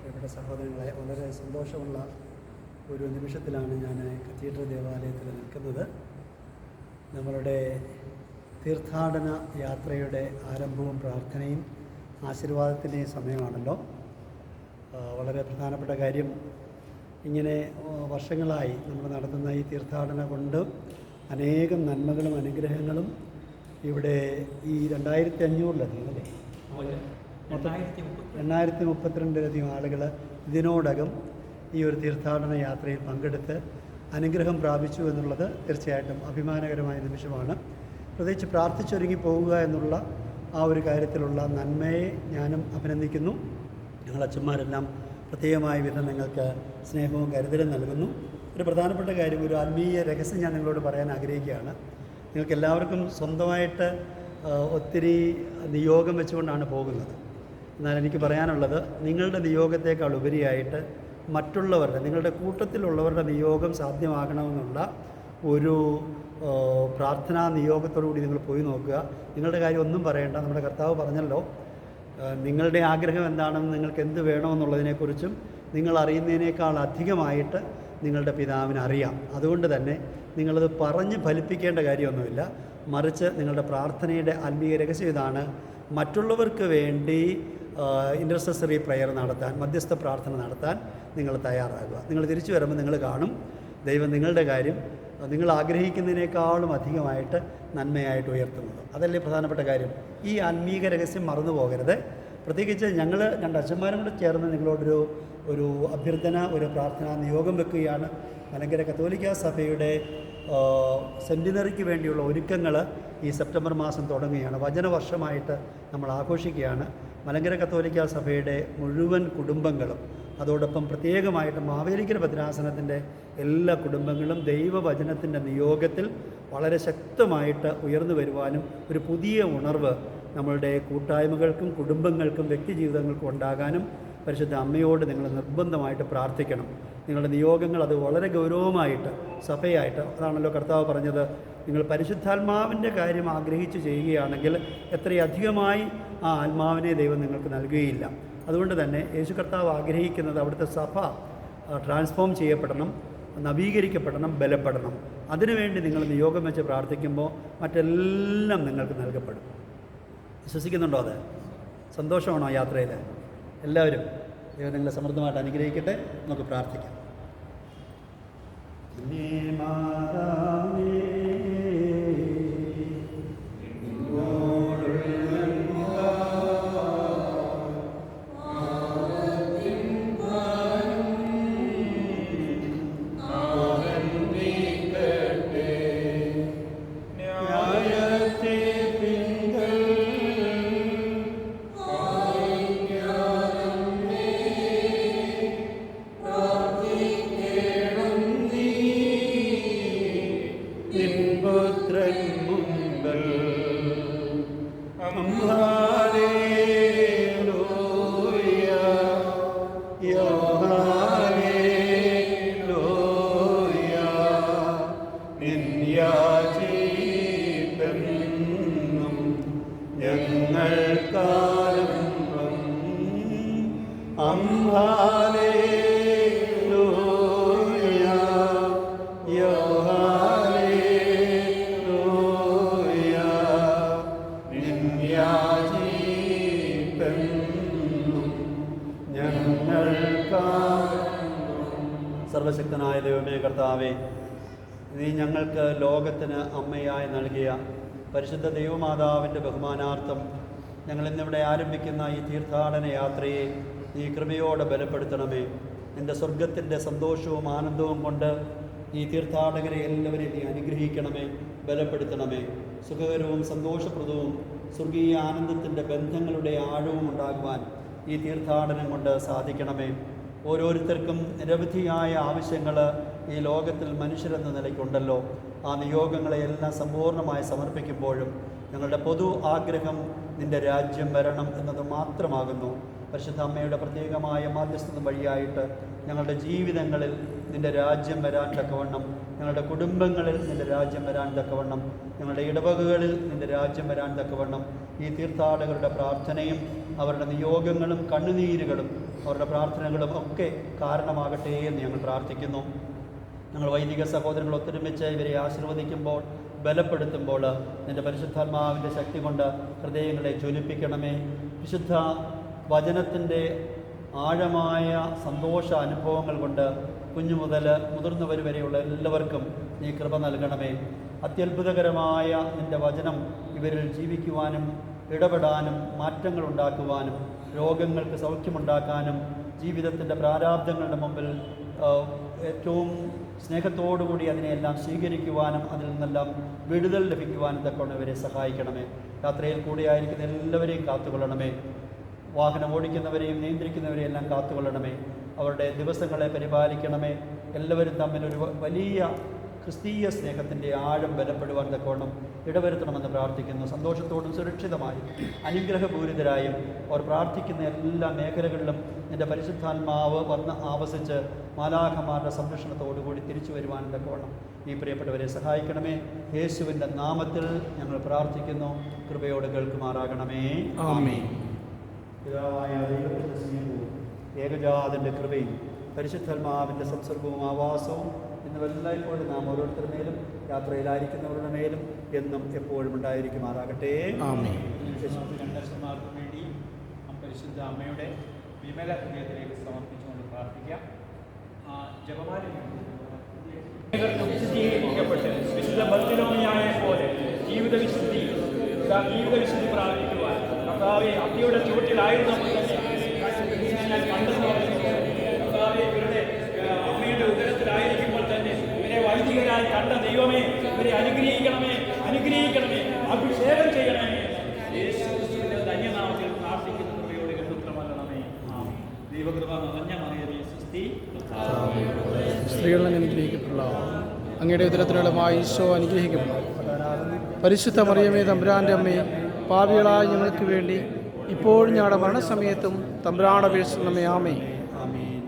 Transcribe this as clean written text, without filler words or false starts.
ഇവിടെ സഹോദരങ്ങളെ, വളരെ സന്തോഷമുള്ള ഒരു നിമിഷത്തിലാണ് ഞാൻ കത്തീഡ്രൽ ദേവാലയത്തിൽ നിൽക്കുന്നത്. നമ്മളുടെ തീർത്ഥാടന യാത്രയുടെ ആരംഭവും പ്രാർത്ഥനയും ആശീർവാദത്തിൻ്റെയും സമയമാണല്ലോ. വളരെ പ്രധാനപ്പെട്ട കാര്യം, ഇങ്ങനെ വർഷങ്ങളായി നമ്മൾ നടത്തുന്ന ഈ തീർത്ഥാടന കൊണ്ട് അനേകം നന്മകളും അനുഗ്രഹങ്ങളും ഇവിടെ ഈ 2500-ലധികം അല്ലേ 832-ലധികം ആളുകൾ ഇതിനോടകം ഈ ഒരു തീർത്ഥാടന യാത്രയിൽ പങ്കെടുത്ത് അനുഗ്രഹം പ്രാപിച്ചു എന്നുള്ളത് തീർച്ചയായിട്ടും അഭിമാനകരമായ നിമിഷമാണ്. പ്രത്യേകിച്ച് പ്രാർത്ഥിച്ചൊരുങ്ങി പോവുക എന്നുള്ള ആ ഒരു കാര്യത്തിലുള്ള നന്മയെ ഞാനും അഭിനന്ദിക്കുന്നു. ഞങ്ങൾ അച്ഛന്മാരെല്ലാം പ്രത്യേകമായ വിധം നിങ്ങൾക്ക് സ്നേഹവും കരുതലും നൽകുന്നു. ഒരു പ്രധാനപ്പെട്ട കാര്യം, ഒരു ആത്മീയ രഹസ്യം ഞാൻ നിങ്ങളോട് പറയാൻ ആഗ്രഹിക്കുകയാണ്. നിങ്ങൾക്ക് എല്ലാവർക്കും സ്വന്തമായിട്ട് ഒത്തിരി നിയോഗം വെച്ചുകൊണ്ടാണ് പോകുന്നത്. എന്നാൽ എനിക്ക് പറയാനുള്ളത്, നിങ്ങളുടെ നിയോഗത്തേക്കാൾ ഉപരിയായിട്ട് മറ്റുള്ളവരുടെ, നിങ്ങളുടെ കൂട്ടത്തിലുള്ളവരുടെ നിയോഗം സാധ്യമാകണമെന്നുള്ള ഒരു പ്രാർത്ഥനാ നിയോഗത്തോടുകൂടി നിങ്ങൾ പോയി നോക്കുക. നിങ്ങളുടെ കാര്യം ഒന്നും പറയേണ്ട. നമ്മുടെ കർത്താവ് പറഞ്ഞല്ലോ, നിങ്ങളുടെ ആഗ്രഹം എന്താണെന്ന്, നിങ്ങൾക്ക് എന്ത് വേണമെന്നുള്ളതിനെക്കുറിച്ചും നിങ്ങൾ അറിയുന്നതിനേക്കാൾ അധികമായിട്ട് നിങ്ങളുടെ പിതാവിന് അറിയാം. അതുകൊണ്ട് തന്നെ നിങ്ങളത് പറഞ്ഞ് ഫലിപ്പിക്കേണ്ട കാര്യമൊന്നുമില്ല. മറിച്ച് നിങ്ങളുടെ പ്രാർത്ഥനയുടെ ആത്മീയ രഹസ്യം ഇതാണ്: മറ്റുള്ളവർക്ക് വേണ്ടി ഇൻ്റർസെസറി പ്രയർ നടത്താൻ, മധ്യസ്ഥ പ്രാർത്ഥന നടത്താൻ നിങ്ങൾ തയ്യാറാകുക. നിങ്ങൾ തിരിച്ചു വരുമ്പോൾ നിങ്ങൾ കാണും ദൈവം നിങ്ങളുടെ കാര്യം നിങ്ങൾ ആഗ്രഹിക്കുന്നതിനേക്കാളും അധികമായിട്ട് നന്മയായിട്ട് ഉയർത്തുന്നത്. അതല്ലേ പ്രധാനപ്പെട്ട കാര്യം. ഈ ആത്മീക രഹസ്യം മറന്നു പോകരുത്. പ്രത്യേകിച്ച് ഞങ്ങൾ 2 അച്ഛന്മാരും കൂടെ ചേർന്ന് നിങ്ങളോടൊരു അഭ്യർത്ഥന, ഒരു പ്രാർത്ഥനാ നിയോഗം വെക്കുകയാണ്. മലങ്കര കത്തോലിക്ക സഭയുടെ സെൻറ്റിനറിക്ക് വേണ്ടിയുള്ള ഒരുക്കങ്ങൾ ഈ സെപ്റ്റംബർ മാസം തുടങ്ങുകയാണ്. വചനവർഷമായിട്ട് നമ്മൾ ആഘോഷിക്കുകയാണ്. മലങ്കര കത്തോലിക്ക സഭയുടെ മുഴുവൻ കുടുംബങ്ങളും, അതോടൊപ്പം പ്രത്യേകമായിട്ട് മാവേലിക്കര ഭദ്രാസനത്തിൻ്റെ എല്ലാ കുടുംബങ്ങളും ദൈവവചനത്തിൻ്റെ നിയോഗത്തിൽ വളരെ ശക്തമായിട്ട് ഉയർന്നു വരുവാനും ഒരു പുതിയ ഉണർവ് നമ്മളുടെ കൂട്ടായ്മകൾക്കും കുടുംബങ്ങൾക്കും വ്യക്തിജീവിതങ്ങൾക്കും ഉണ്ടാകാനും പരിശുദ്ധ അമ്മയോട് നിങ്ങൾ നിർബന്ധമായിട്ട് പ്രാർത്ഥിക്കണം. നിങ്ങളുടെ നിയോഗങ്ങൾ അത് വളരെ ഗൗരവമായിട്ട് സഭയായിട്ട്, അതാണല്ലോ കർത്താവ് പറഞ്ഞത്, നിങ്ങൾ പരിശുദ്ധാത്മാവിൻ്റെ കാര്യം ആഗ്രഹിച്ച് ചെയ്യുകയാണെങ്കിൽ എത്രയധികമായി ആ ആത്മാവിനെ ദൈവം നിങ്ങൾക്ക് നൽകുകയില്ല. അതുകൊണ്ട് തന്നെ യേശു കർത്താവ് ആഗ്രഹിക്കുന്നത് അവിടുത്തെ സഭ ട്രാൻസ്ഫോം ചെയ്യപ്പെടണം, നവീകരിക്കപ്പെടണം, ബലപ്പെടണം. അതിനുവേണ്ടി നിങ്ങൾ നിയോഗം വെച്ച് പ്രാർത്ഥിക്കുമ്പോൾ മറ്റെല്ലാം നിങ്ങൾക്ക് നൽകപ്പെടും. വിശ്വസിക്കുന്നുണ്ടോ? അത് സന്തോഷമാണോ യാത്രയിൽ? എല്ലാവരും ദൈവം നിങ്ങളെ സമൃദ്ധമായിട്ട് അനുഗ്രഹിക്കട്ടെ. നമുക്ക് പ്രാർത്ഥിക്കാം. സർവശക്തനായ ദൈവമേ, കർത്താവേ, നീ ഞങ്ങൾക്ക് ലോകത്തിന് അമ്മയായി നൽകിയ പരിശുദ്ധ ദൈവമാതാവിൻ്റെ ബഹുമാനാർത്ഥം ഞങ്ങൾ ഇന്നിവിടെ ആരംഭിക്കുന്ന ഈ തീർത്ഥാടന യാത്രയെ നീ കൃപയോടെ ബലപ്പെടുത്തണമേ. നിൻ്റെ സ്വർഗത്തിൻ്റെ സന്തോഷവും ആനന്ദവും കൊണ്ട് ഈ തീർത്ഥാടകരെ എല്ലാവരെയും നീ അനുഗ്രഹിക്കണമേ, ബലപ്പെടുത്തണമേ. സുഖകരവും സന്തോഷപ്രദവും സ്വർഗീയ ആനന്ദത്തിൻ്റെ ബന്ധങ്ങളുടെ ആഴവും ഉണ്ടാകുവാൻ ഈ തീർത്ഥാടനം കൊണ്ട് സാധിക്കണമേ. ഓരോരുത്തർക്കും നിരവധിയായ ആവശ്യങ്ങൾ ഈ ലോകത്തിൽ മനുഷ്യരെന്ന നിലയ്ക്കുണ്ടല്ലോ. ആ നിയോഗങ്ങളെയെല്ലാം സമ്പൂർണ്ണമായി സമർപ്പിക്കുമ്പോഴും ഞങ്ങളുടെ പൊതു ആഗ്രഹം നിൻ്റെ രാജ്യം വരണം എന്നത് മാത്രമാകുന്നു. പരിശുദ്ധ അമ്മയുടെ പ്രത്യേകമായ മാധ്യസ്ഥത വഴിയായിട്ട് ഞങ്ങളുടെ ജീവിതങ്ങളിൽ നിൻ്റെ രാജ്യം വരാൻ തക്കവണ്ണം, ഞങ്ങളുടെ കുടുംബങ്ങളിൽ നിൻ്റെ രാജ്യം വരാൻ തക്കവണ്ണം, ഞങ്ങളുടെ ഇടവകകളിൽ നിൻ്റെ രാജ്യം വരാൻ തക്കവണ്ണം ഈ തീർത്ഥാടകരുടെ പ്രാർത്ഥനയും അവരുടെ നിയോഗങ്ങളും കണ്ണുനീരുകളും അവരുടെ പ്രാർത്ഥനകളും ഒക്കെ കാരണമാകട്ടെ എന്ന് ഞങ്ങൾ പ്രാർത്ഥിക്കുന്നു. ഞങ്ങൾ വൈദിക സഹോദരങ്ങൾ ഒത്തൊരുമിച്ച് ഇവരെ ആശീർവദിക്കുമ്പോൾ, ബലപ്പെടുത്തുമ്പോൾ നിൻ്റെ പരിശുദ്ധാത്മാവിൻ്റെ ശക്തി കൊണ്ട് ഹൃദയങ്ങളെ ജ്വലിപ്പിക്കണമേ. വിശുദ്ധ വചനത്തിൻ്റെ ആഴമായ സന്തോഷ അനുഭവങ്ങൾ കൊണ്ട് കുഞ്ഞു മുതൽ മുതിർന്നവർ വരെയുള്ള എല്ലാവർക്കും നീ കൃപ നൽകണമേ. അത്യത്ഭുതകരമായ നിൻ്റെ വചനം ഇവരിൽ ജീവിക്കുവാനും ഇടപെടാനും മാറ്റങ്ങൾ ഉണ്ടാക്കുവാനും രോഗങ്ങൾക്ക് സൗഖ്യമുണ്ടാക്കാനും ജീവിതത്തിൻ്റെ പ്രാരാബ്ദങ്ങളുടെ മുമ്പിൽ ഏറ്റവും സ്നേഹത്തോടുകൂടി അതിനെയെല്ലാം സ്വീകരിക്കുവാനും അതിൽ നിന്നെല്ലാം വിടുതൽ ലഭിക്കുവാനും തക്കവണ്ണം ഇവരെ സഹായിക്കണമേ. യാത്രയിൽ കൂടിയായിരിക്കുന്ന എല്ലാവരെയും കാത്തുകൊള്ളണമേ. വാഹനം ഓടിക്കുന്നവരെയും നിയന്ത്രിക്കുന്നവരെയും എല്ലാം കാത്തുകൊള്ളണമേ. അവരുടെ ദിവസങ്ങളെ പരിപാലിക്കണമേ. എല്ലാവരും തമ്മിലൊരു വലിയ ക്രിസ്തീയ സ്നേഹത്തിൻ്റെ ആഴം ബലപ്പെടുവാൻ തക്കവണ്ണം ഇടവരുത്തണമെന്ന് പ്രാർത്ഥിക്കുന്നു. സന്തോഷത്തോടും സുരക്ഷിതമായി അനുഗ്രഹപൂരിതരായും അവർ പ്രാർത്ഥിക്കുന്ന എല്ലാ മേഖലകളിലും നിൻ്റെ പരിശുദ്ധാത്മാവ് വന്ന് ആവസിച്ച് മാലാഖമാരുടെ സംരക്ഷണത്തോടുകൂടി തിരിച്ചു വരുവാൻ തക്കവണ്ണം ഈ പ്രിയപ്പെട്ടവരെ സഹായിക്കണമേ. യേശുവിൻ്റെ നാമത്തിൽ ഞങ്ങൾ പ്രാർത്ഥിക്കുന്നു. കൃപയോട് കേൾക്കുമാറാകണമേ. ആമേൻ. പിതാവായ ദൈവത്തിൻ്റെ സ്നേഹവും ഏകജാതൻ്റെ കൃപയും പരിശുദ്ധാത്മാവിൻ്റെ സംസർഗവും ആവാസവും ഇന്ന് എല്ലായ്പ്പോഴും നാം ഓരോരുത്തരുടെ മേലും യാത്രയിലായിരിക്കുന്നവരുടെ മേലും എന്നും എപ്പോഴും ഉണ്ടായിരിക്കുമാറാകട്ടെ. രണ്ടക്ഷന്മാർക്കും വേണ്ടി പരിശുദ്ധ അമ്മയുടെ വിമല ഹൃദയത്തിലേക്ക് സമർപ്പിച്ചുകൊണ്ട് പ്രാർത്ഥിക്കാം. വിശുദ്ധീകരിക്കപ്പെട്ട് വിശുദ്ധ ബർത്തിലോമിയായ പോലെ ജീവിത വിശുദ്ധി പ്രാപിക്കുവാൻ കർത്താവെ അമ്മയുടെ ചുവട്ടിലായിരുന്നപ്പോൾ തന്നെ ഞാൻ കണ്ടെന്ന് കർത്താവെ ഇവരുടെ അമ്മയുടെ ഉദരത്തിലായിരിക്കുമ്പോൾ തന്നെ ഇവരെ വൈദികരായി കണ്ട ദൈവമേ, ഇവരെ അനുഗ്രഹിക്കണമേ, അഭിഷേകം ചെയ്യണമേ. യേശുക്രിസ്തുവിന്റെ ധന്യനാമത്തിൽ പ്രാർത്ഥിക്കുന്ന കൃപയോടെ കണ്ടുത്തമല്ലണമേ. ദൈവകൃപ നിറഞ്ഞ മറിയമേ സ്തുതി. സ്ത്രീകൾ അനുഗ്രഹിക്കപ്പെട്ടുള്ള അങ്ങയുടെ ഉദരത്തിലുള്ള ഈശോ അനുഗ്രഹിക്കപ്പെട്ടു. പരിശുദ്ധ മറിയമേ തമ്പുരാൻ്റെ അമ്മയെ, പാപികളായ ഞങ്ങൾക്ക് വേണ്ടി ഇപ്പോഴും ഞങ്ങളുടെ മരണസമയത്തും തമ്പുരാനപേക്ഷിക്കണമേ. ആമേൻ. ആമേൻ.